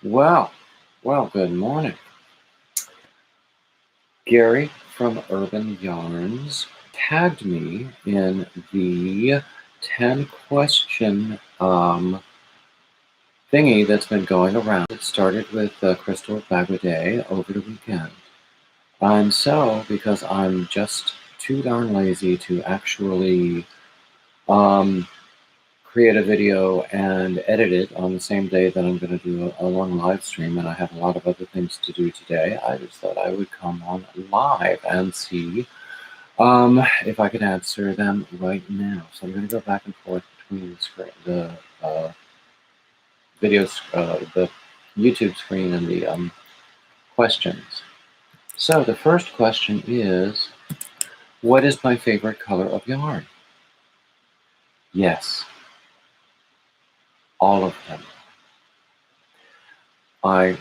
Well, good morning. Gary from Urban Yarns tagged me in the 10 question thingy that's been going around. It started with Crystal Baguette over the weekend. And so, because I'm just too darn lazy to actually um, create a video and edit it on the same day that I'm going to do a long live stream, and I have a lot of other things to do today, I just thought I would come on live and see if I could answer them right now. So I'm going to go back and forth between the videos, the YouTube screen, and the questions. So the first question is, what is my favorite color of yarn? Yes, all of them. I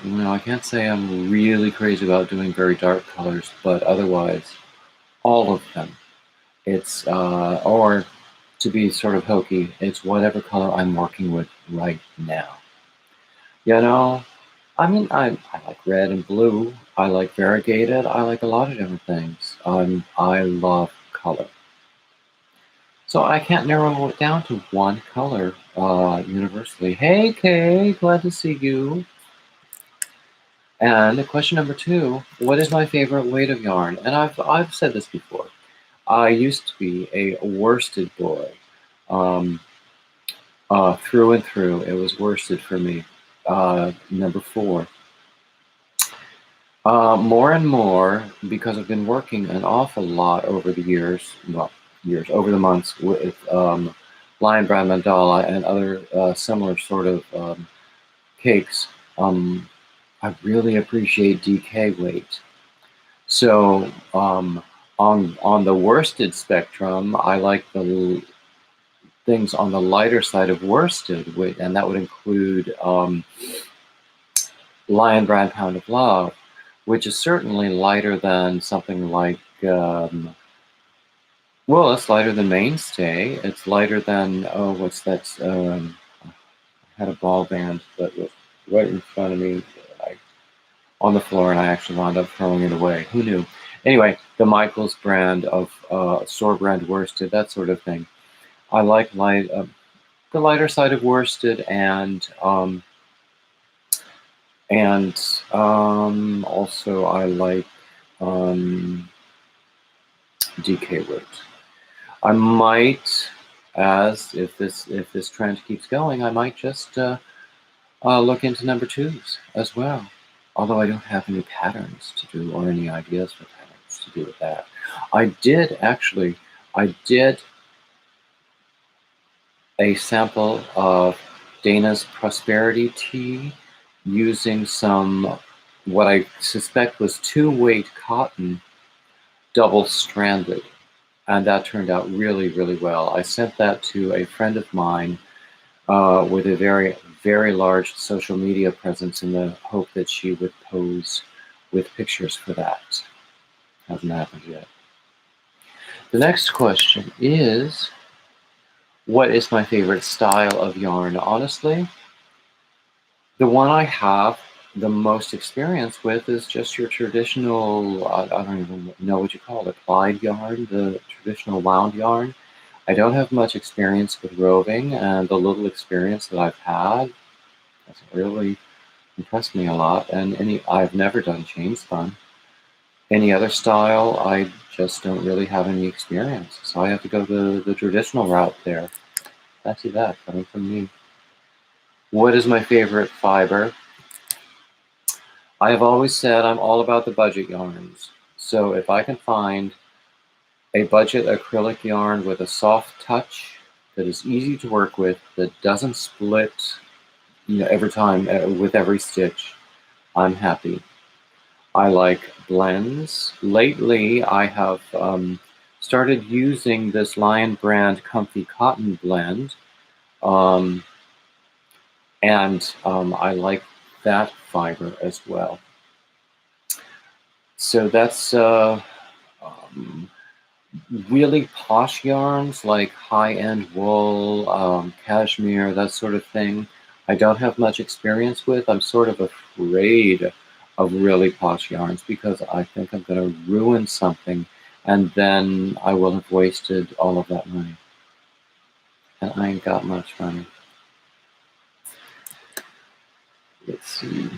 can't say I'm really crazy about doing very dark colors, but otherwise, all of them. It's, or to be sort of hokey, it's whatever color I'm working with right now. You know, I like red and blue. I like variegated. I like a lot of different things. I love color. So I can't narrow it down to one color universally. Hey, Kay, glad to see you. And question number 2, what is my favorite weight of yarn? And I've said this before. I used to be a worsted boy. Through and through, it was worsted for me. Number 4. More and more, because I've been working an awful lot over the years, over the months with Lion Brand Mandala and other similar sort of cakes, I really appreciate DK weight. So on the worsted spectrum, I like the things on the lighter side of worsted, and that would include Lion Brand Pound of Love, which is certainly lighter than something like, it's lighter than Mainstay. It's lighter than, what's that? I had a ball band that was right in front of me on the floor, and I actually wound up throwing it away. Who knew? Anyway, the Michaels brand of store brand worsted, that sort of thing. I like the lighter side of worsted, and also I like DK weight. I might, if this trend keeps going, I might just look into number 2s as well. Although I don't have any patterns to do or any ideas for patterns to do with that. I did a sample of Dana's Prosperity Tea using some, what I suspect was 2-weight cotton, double-stranded. And that turned out really, really well. I sent that to a friend of mine with a very, very large social media presence in the hope that she would pose with pictures for that. Hasn't happened yet. The next question is, what is my favorite style of yarn? Honestly, the one I have the most experience with is just your traditional, I don't even know what you call it, plied yarn, the traditional wound yarn. I don't have much experience with roving, and the little experience that I've had hasn't really impressed me a lot. And I've never done chain spun. Any other style, I just don't really have any experience. So I have to go the traditional route there. That's that coming from me. What is my favorite fiber? I have always said I'm all about the budget yarns. So if I can find a budget acrylic yarn with a soft touch that is easy to work with, that doesn't split, every time with every stitch, I'm happy. I like blends. Lately, I have started using this Lion Brand Comfy Cotton blend, and I like that fiber as well. So that's really posh yarns like high-end wool, cashmere, that sort of thing. I don't have much experience with. I'm sort of afraid of really posh yarns because I think I'm going to ruin something and then I will have wasted all of that money. And I ain't got much money. Let's see.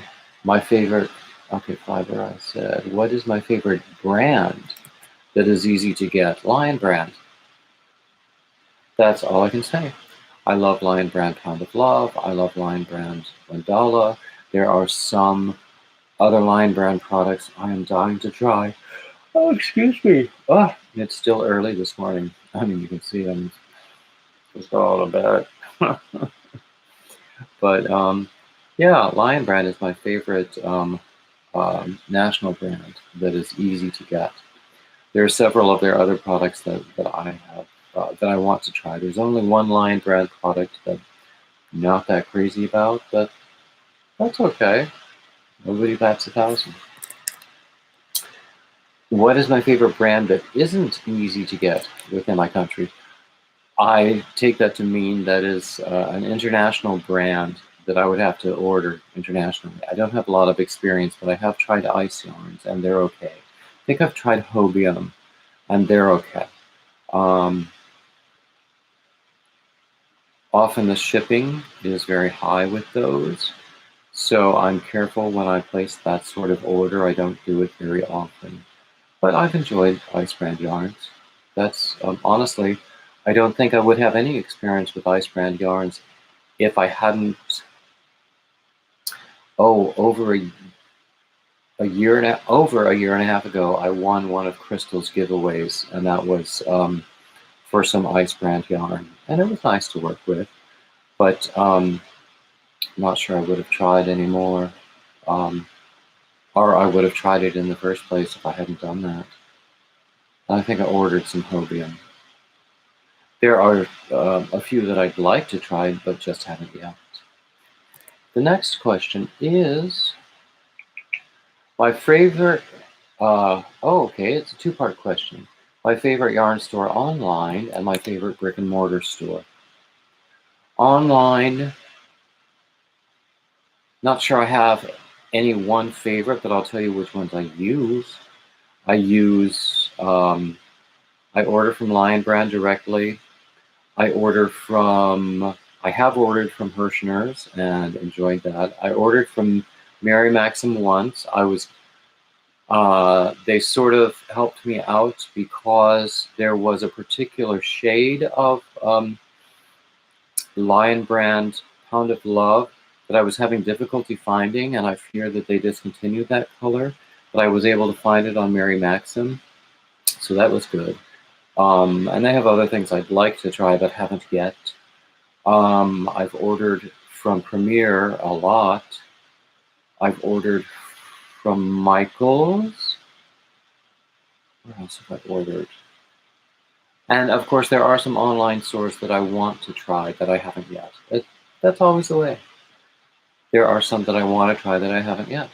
My favorite, okay, fiber, I said. What is my favorite brand that is easy to get? Lion Brand. That's all I can say. I love Lion Brand Pound of Love. I love Lion Brand Mandala. There are some other Lion Brand products I am dying to try. Oh, excuse me. Oh, it's still early this morning. I mean, you can see I'm just all about it. But yeah, Lion Brand is my favorite national brand that is easy to get. There are several of their other products that I have that I want to try. There's only one Lion Brand product that I'm not that crazy about, but that's okay. Nobody bats 1,000. What is my favorite brand that isn't easy to get within my country? I take that to mean that is an international brand that I would have to order internationally. I don't have a lot of experience, but I have tried ice yarns, and they're okay. I think I've tried Hobium, and they're okay. Often the shipping is very high with those, so I'm careful when I place that sort of order. I don't do it very often. But I've enjoyed ice brand yarns. That's honestly, I don't think I would have any experience with ice brand yarns if I hadn't. Oh, over a year and a half ago, I won one of Crystal's giveaways, and that was for some ice brand yarn, and it was nice to work with. But I'm not sure I would have tried anymore, or I would have tried it in the first place if I hadn't done that. I think I ordered some Hobium. There are a few that I'd like to try, but just haven't yet. The next question is my favorite. Okay, it's a two-part question. My favorite yarn store online and my favorite brick and mortar store. Online, not sure I have any one favorite, but I'll tell you which ones I use. I order from Lion Brand directly. I have ordered from Hirschner's and enjoyed that. I ordered from Mary Maxim once. They sort of helped me out because there was a particular shade of Lion Brand Pound of Love that I was having difficulty finding, and I fear that they discontinued that color, but I was able to find it on Mary Maxim, so that was good. And they have other things I'd like to try but haven't yet. I've ordered from Premier a lot. I've ordered from Michael's. Where else have I ordered? And of course, there are some online stores that I want to try that I haven't yet. That's always the way. There are some that I want to try that I haven't yet.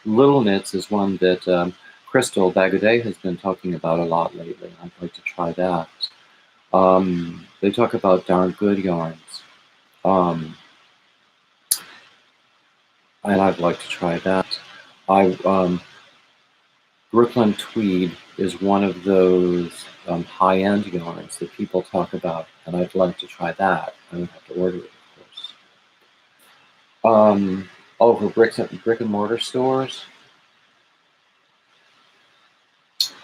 Little Knits is one that Crystal Bagaudet has been talking about a lot lately. I'd like to try that. They talk about darn good yarns. And I'd like to try that. Brooklyn Tweed is one of those high-end yarns that people talk about, and I'd like to try that. I would have to order it, of course. For brick and mortar stores,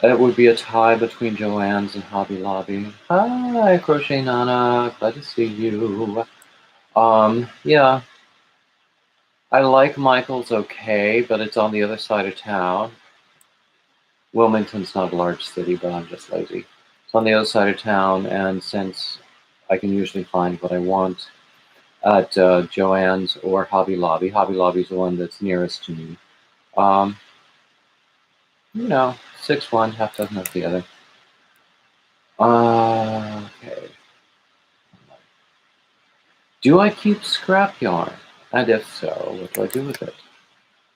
it would be a tie between Joann's and Hobby Lobby. Hi, Crochet Nana, glad to see you. Yeah, I like Michael's okay, but it's on the other side of town. Wilmington's not a large city, but I'm just lazy. It's on the other side of town, and since I can usually find what I want at Joann's or Hobby Lobby, Hobby Lobby's the one that's nearest to me. 6 one, half dozen of the other. Okay. Do I keep scrap yarn? And if so, what do I do with it?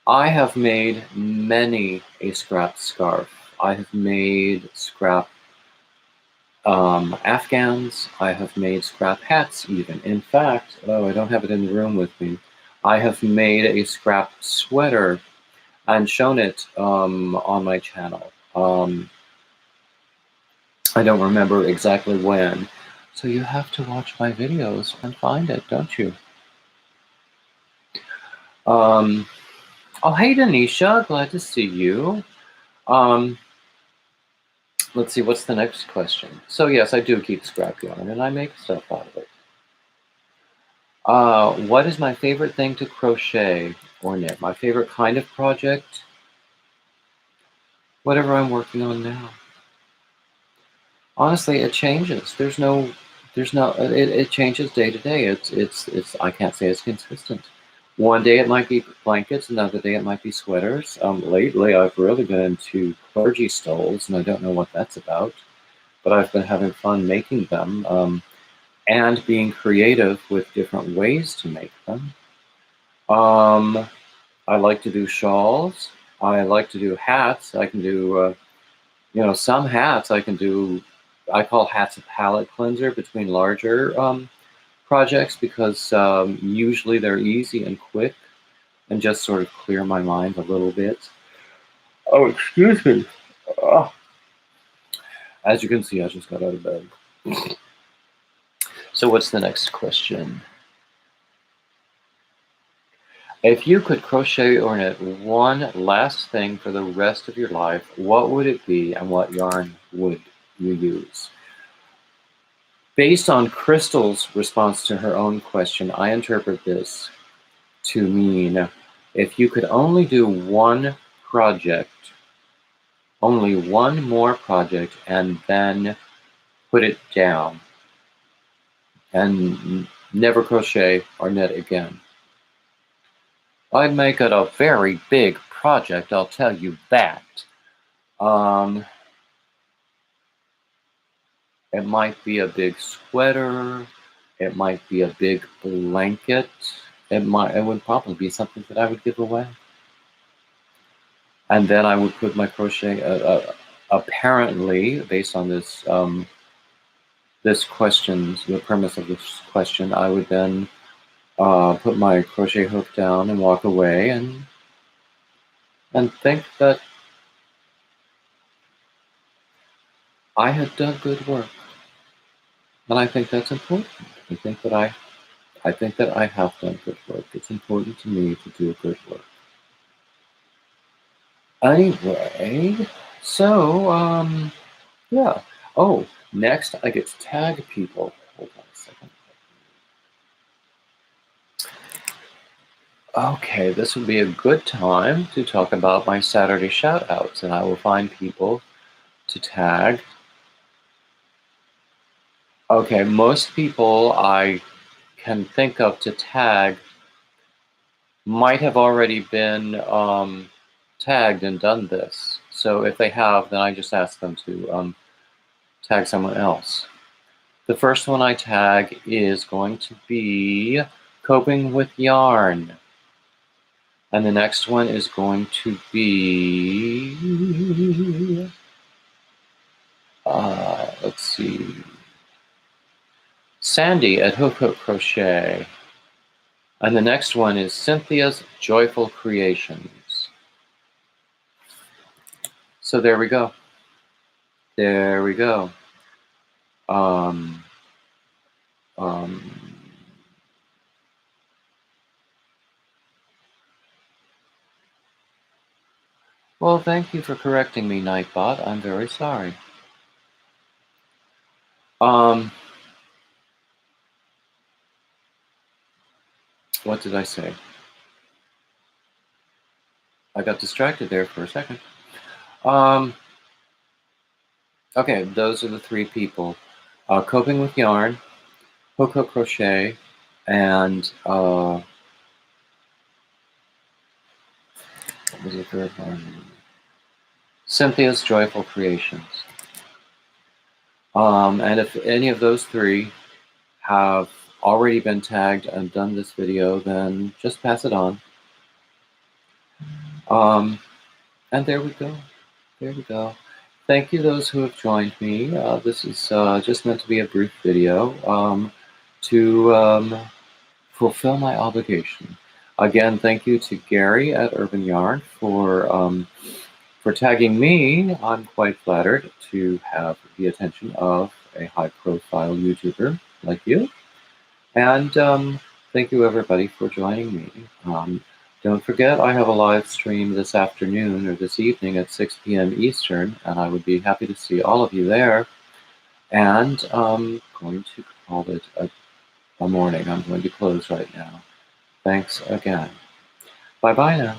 I have made many a scrap scarf. I have made scrap Afghans. I have made scrap hats even. In fact, oh, I don't have it in the room with me. I have made a scrap sweater and shown it on my channel. I don't remember exactly when. So you have to watch my videos and find it, don't you? Oh, hey, Denisha. Glad to see you. Let's see, what's the next question? So yes, I do keep scrap yarn, and I make stuff out of it. What is my favorite thing to crochet or knit? My favorite kind of project? Whatever I'm working on now. Honestly, it changes. It changes day to day. I can't say it's consistent. One day it might be blankets, another day it might be sweaters. Lately I've really been into clergy stoles, and I don't know what that's about, but I've been having fun making them, and being creative with different ways to make them. I like to do shawls. I like to do hats. I can do, some hats I can do. I call hats a palette cleanser between larger projects because usually they're easy and quick and just sort of clear my mind a little bit. Oh, excuse me. Oh. As you can see, I just got out of bed. So what's the next question? If you could crochet or knit one last thing for the rest of your life, what would it be and what yarn would you use? Based on Crystal's response to her own question, I interpret this to mean if you could only do one project, only one more project, and then put it down and never crochet or knit again, I'd make it a very big project, I'll tell you that. It might be a big sweater. It might be a big blanket. It would probably be something that I would give away. And then I would put my crochet, apparently, based on this, this question, the premise of this question, I would then put my crochet hook down and walk away and think that I had done good work. And I think that's important. I think that I have done good work. It's important to me to do good work. Anyway, so yeah. Oh, next I get to tag people. Hold on a second. Okay, this would be a good time to talk about my Saturday shout-outs, and I will find people to tag. Okay, most people I can think of to tag might have already been tagged and done this. So if they have, then I just ask them to tag someone else. The first one I tag is going to be Coping with Yarn. And the next one is going to be, let's see, Sandy at Hook Hook Crochet. And the next one is Cynthia's Joyful Creations. So there we go. There we go. Well, thank you for correcting me, Nightbot. I'm very sorry. What did I say? I got distracted there for a second. Okay, those are the three people. Coping with Yarn, Hook Hook Crochet, and what was the third one? Cynthia's Joyful Creations. And if any of those three have already been tagged and done this video, then just pass it on. And there we go. There we go. thank you those who have joined me. This is just meant to be a brief video to fulfill my obligation. Again, thank you to Gary at Urban Yarn for tagging me. I'm quite flattered to have the attention of a high-profile YouTuber like you. And thank you everybody for joining me. Don't forget, I have a live stream this afternoon or this evening at 6 p.m. Eastern, and I would be happy to see all of you there. And I'm going to call it a morning. I'm going to close right now. Thanks again. Bye-bye now.